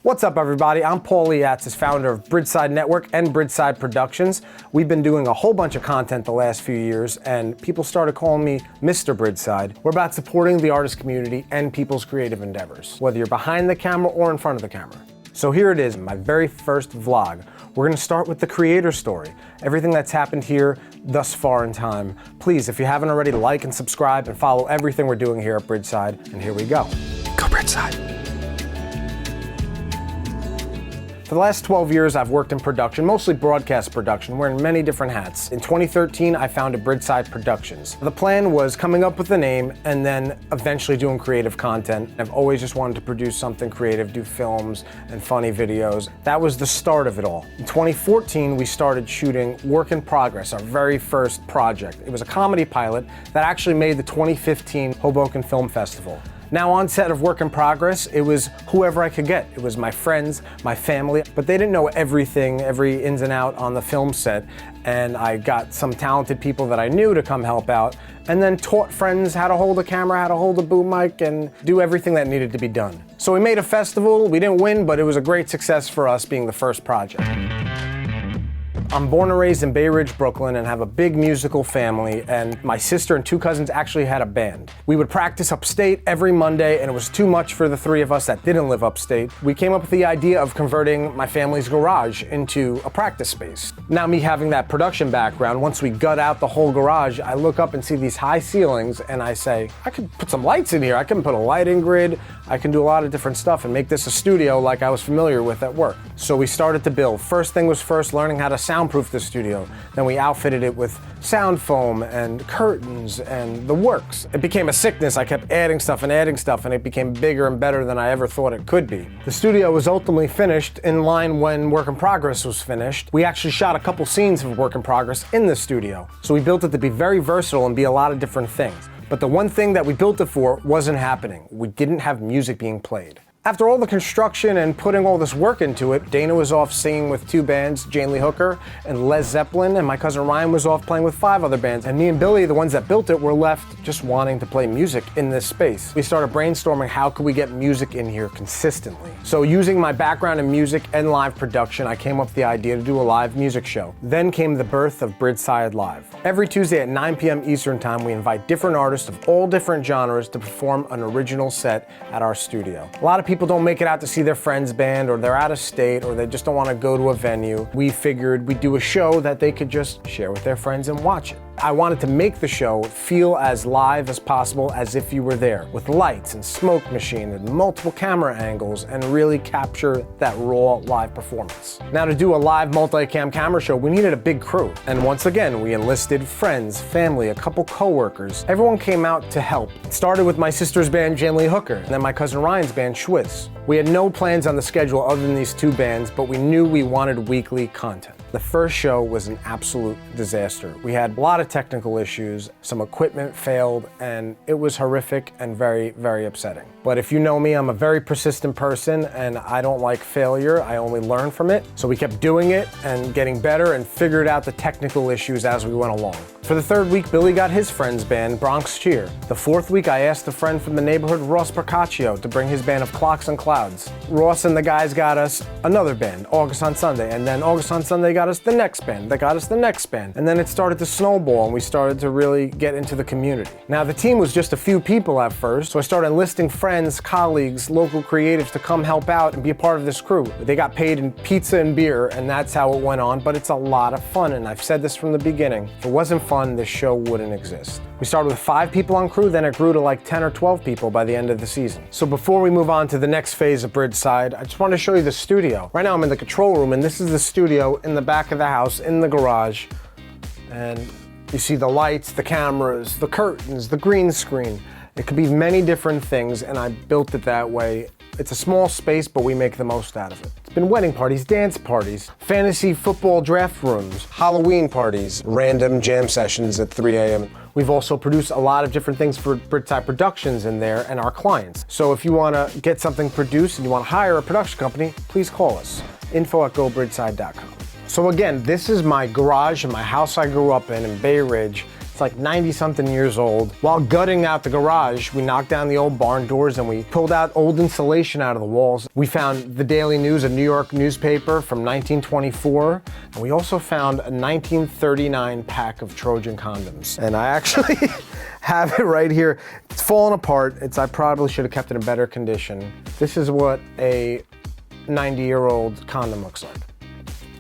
What's up, everybody? I'm Paul Liatsis, founder of Bridgeside Network and Bridgeside Productions. We've been doing a whole bunch of content the last few years, and people started calling me Mr. Bridgeside. We're about supporting the artist community and people's creative endeavors, whether you're behind the camera or in front of the camera. So here it is, my very first vlog. We're gonna start with the creator story, everything that's happened here thus far in time. Please, if you haven't already, like and subscribe and follow everything we're doing here at Bridgeside, and here we go. Go Bridgeside. For the last 12 years, I've worked in production, mostly broadcast production, wearing many different hats. In 2013, I founded Bridgeside Productions. The plan was coming up with a name and then eventually doing creative content. I've always just wanted to produce something creative, do films and funny videos. That was the start of it all. In 2014, we started shooting Work in Progress, our very first project. It was a comedy pilot that actually made the 2015 Hoboken Film Festival. Now on set of Work in Progress, it was whoever I could get. It was my friends, my family, but they didn't know everything, every ins and out on the film set. And I got some talented people that I knew to come help out, and then taught friends how to hold a camera, how to hold a boom mic, and do everything that needed to be done. So we made a festival. We didn't win, but it was a great success for us being the first project. I'm born and raised in Bay Ridge, Brooklyn, and have a big musical family, and my sister and two cousins actually had a band. We would practice upstate every Monday, and it was too much for the three of us that didn't live upstate. We came up with the idea of converting my family's garage into a practice space. Now, me having that production background, once we gut out the whole garage, I look up and see these high ceilings, and I say, I could put some lights in here. I can put a lighting grid. I can do a lot of different stuff and make this a studio like I was familiar with at work. So we started to build. First thing was first learning how to soundproof the studio. Then we outfitted it with sound foam and curtains and the works. It became a sickness. I kept adding stuff, and it became bigger and better than I ever thought it could be. The studio was ultimately finished in line when Work in Progress was finished. We actually shot a couple scenes of Work in Progress in the studio. So we built it to be very versatile and be a lot of different things. But the one thing that we built it for wasn't happening. We didn't have music being played. After all the construction and putting all this work into it, Dana was off singing with two bands, Jane Lee Hooker and Led Zeppelin, and my cousin Ryan was off playing with 5 other bands. And me and Billy, the ones that built it, were left just wanting to play music in this space. We started brainstorming how could we get music in here consistently. So using my background in music and live production, I came up with the idea to do a live music show. Then came the birth of Bridgeside Live. Every Tuesday at 9 p.m. Eastern Time, we invite different artists of all different genres to perform an original set at our studio. A lot of people don't make it out to see their friend's band, or they're out of state, or they just don't want to go to a venue. We figured we'd do a show that they could just share with their friends and watch it. I wanted to make the show feel as live as possible, as if you were there, with lights and smoke machine and multiple camera angles, and really capture that raw live performance. Now, to do a live multicam camera show, we needed a big crew. And once again, we enlisted friends, family, a couple coworkers. Everyone came out to help. It started with my sister's band, Jane Lee Hooker, and then my cousin Ryan's band, Schwiz. We had no plans on the schedule other than these two bands, but we knew we wanted weekly content. The first show was an absolute disaster. We had a lot of technical issues, some equipment failed, and it was horrific and very, very upsetting. But if you know me, I'm a very persistent person, and I don't like failure. I only learn from it. So we kept doing it and getting better and figured out the technical issues as we went along. For the third week, Billy got his friend's band, Bronx Cheer. The fourth week, I asked a friend from the neighborhood, Ross Percaccio, to bring his band of Clocks and Clouds. Ross and the guys got us another band, August on Sunday, and then August on Sunday got us the next band, that got us the next band. And then it started to snowball, and we started to really get into the community. Now, the team was just a few people at first, so I started enlisting friends, colleagues, local creatives to come help out and be a part of this crew. They got paid in pizza and beer, and that's how it went on, but it's a lot of fun, and I've said this from the beginning. If it wasn't fun, this show wouldn't exist. We started with 5 people on crew, then it grew to like 10 or 12 people by the end of the season. So before we move on to the next phase of Bridgeside, I just want to show you the studio. Right now I'm in the control room, and this is the studio in the back of the house, in the garage. And you see the lights, the cameras, the curtains, the green screen. It could be many different things, and I built it that way. It's a small space, but we make the most out of it. It's been wedding parties, dance parties, fantasy football draft rooms, Halloween parties, random jam sessions at 3 a.m. We've also produced a lot of different things for Bridgeside Productions in there and our clients. So if you want to get something produced and you want to hire a production company, please call us. info@gobridgeside.com. So again, this is my garage and my house I grew up in Bay Ridge. It's like 90 something years old. While gutting out the garage, we knocked down the old barn doors and we pulled out old insulation out of the walls. We found the Daily News, a New York newspaper from 1924, and we also found a 1939 pack of Trojan condoms. And I actually have it right here. It's fallen apart. I probably should have kept it in better condition. This is what a 90-year-old condom looks like.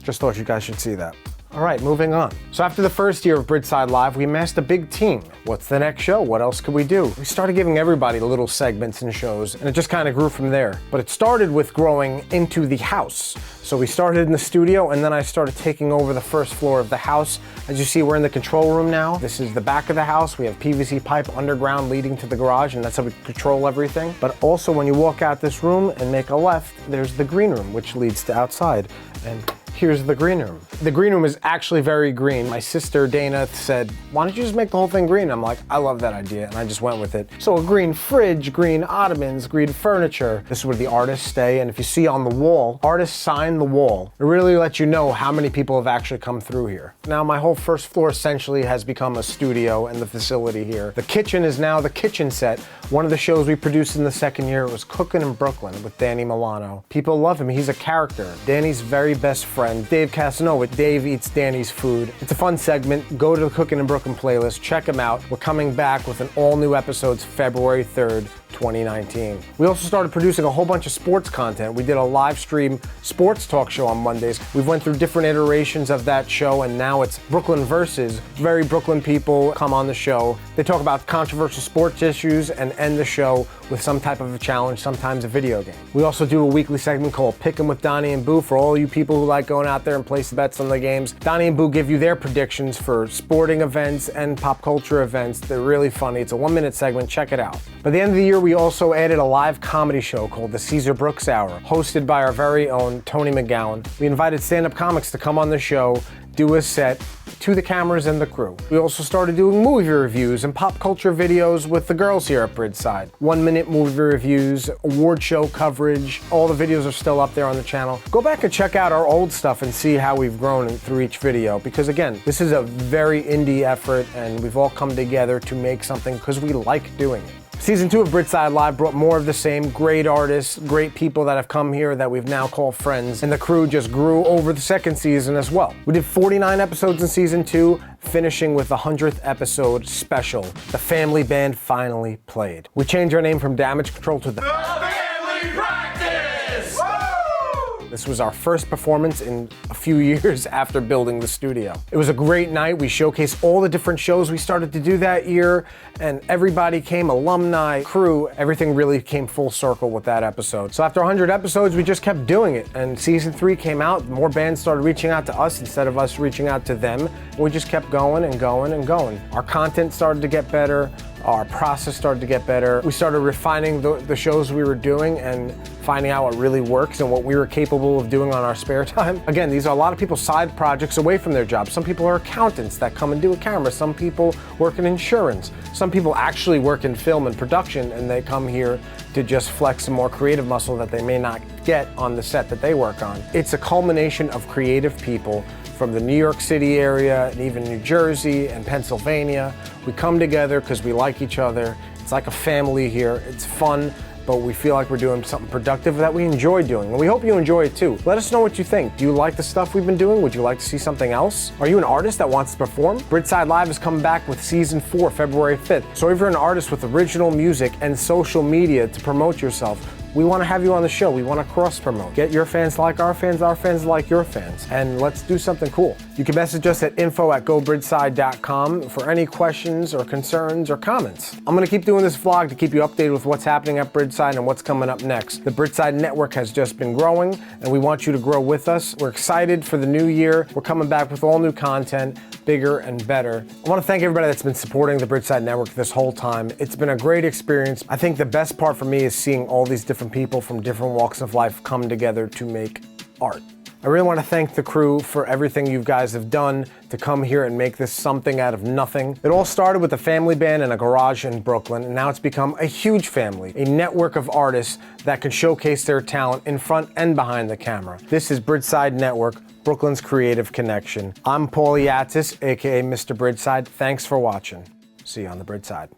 Just thought you guys should see that. All right, moving on. So after the first year of Bridgeside Live, we amassed a big team. What's the next show? What else could we do? We started giving everybody little segments and shows, and it just kind of grew from there. But it started with growing into the house. So we started in the studio, and then I started taking over the first floor of the house. As you see, we're in the control room now. This is the back of the house. We have PVC pipe underground leading to the garage, and that's how we control everything. But also, when you walk out this room and make a left, there's the green room, which leads to outside. And here's the green room. The green room is actually very green. My sister Dana said, why don't you just make the whole thing green? I'm like, I love that idea, and I just went with it. So a green fridge, green ottomans, green furniture. This is where the artists stay, and if you see on the wall, artists sign the wall. It really lets you know how many people have actually come through here. Now my whole first floor essentially has become a studio and the facility here. The kitchen is now the kitchen set. One of the shows we produced in the second year was Cooking in Brooklyn with Danny Milano. People love him, he's a character. Danny's very best friend, Dave Casanova. Dave eats Danny's food. It's a fun segment. Go to the Cooking in Brooklyn playlist, check him out. We're coming back with an all new episodes February 3rd, 2019. We also started producing a whole bunch of sports content. We did a live stream sports talk show on Mondays. We've went through different iterations of that show, and now it's Brooklyn Versus. Very Brooklyn people come on the show. They talk about controversial sports issues and end the show with some type of a challenge, sometimes a video game. We also do a weekly segment called Pick'em with Donnie and Boo for all you people who like going out there and place bets on the games. Donnie and Boo give you their predictions for sporting events and pop culture events. They're really funny. It's a 1-minute segment. Check it out. By the end of the year, we also added a live comedy show called the Caesar Brooks Hour, hosted by our very own Tony McGowan. We invited stand-up comics to come on the show, do a set to the cameras and the crew. We also started doing movie reviews and pop culture videos with the girls here at Bridgeside. 1-minute movie reviews, award show coverage. All the videos are still up there on the channel. Go back and check out our old stuff and see how we've grown through each video, because again, this is a very indie effort and we've all come together to make something because we like doing it. Season 2 of Bridgeside Live brought more of the same. Great artists, great people that have come here that we've now called friends, and the crew just grew over the second season as well. We did 49 episodes in Season 2, finishing with the 100th episode special. The family band finally played. We changed our name from Damage Control to the Family Practice! Woo! This was our first performance in a few years after building the studio. It was a great night. We showcased all the different shows we started to do that year, and everybody came, alumni, crew, everything really came full circle with that episode. So after 100 episodes, we just kept doing it, and Season 3 came out, more bands started reaching out to us instead of us reaching out to them, and we just kept going and going and going. Our content started to get better, our process started to get better. We started refining the shows we were doing and finding out what really works and what we were capable of doing on our spare time. Again, these are a lot of people's side projects away from their jobs. Some people are accountants that come and do a camera. Some people work in insurance. Some people actually work in film and production, and they come here to just flex a more creative muscle that they may not get on the set that they work on. It's a culmination of creative people from the New York City area and even New Jersey and Pennsylvania. We come together because we like each other. It's like a family here. It's fun, but we feel like we're doing something productive that we enjoy doing, and we hope you enjoy it too. Let us know what you think. Do you like the stuff we've been doing? Would you like to see something else? Are you an artist that wants to perform? Bridgeside Live is coming back with Season 4, February 5th. So if you're an artist with original music and social media to promote yourself, we want to have you on the show. We want to cross-promote. Get your fans like our fans like your fans, and let's do something cool. You can message us at info@gobridgeside.com for any questions or concerns or comments. I'm going to keep doing this vlog to keep you updated with what's happening at Bridgeside and what's coming up next. The Bridgeside Network has just been growing, and we want you to grow with us. We're excited for the new year. We're coming back with all new content, bigger and better. I want to thank everybody that's been supporting the Bridgeside Network this whole time. It's been a great experience. I think the best part for me is seeing all these different people from different walks of life come together to make art. I really want to thank the crew for everything you guys have done to come here and make this something out of nothing. It all started with a family band in a garage in Brooklyn, and now it's become a huge family, a network of artists that can showcase their talent in front and behind the camera. This is Bridgeside Network, Brooklyn's creative connection. I'm Paul Liatsis, aka Mr. Bridgeside. Thanks for watching. See you on the Bridgeside.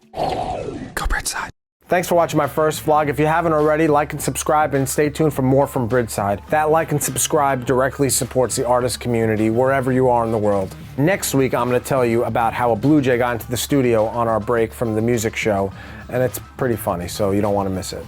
Go Bridgeside. Thanks for watching my first vlog. If you haven't already, like and subscribe and stay tuned for more from Bridgeside. That like and subscribe directly supports the artist community wherever you are in the world. Next week, I'm going to tell you about how a Blue Jay got into the studio on our break from the music show, and it's pretty funny, so you don't want to miss it.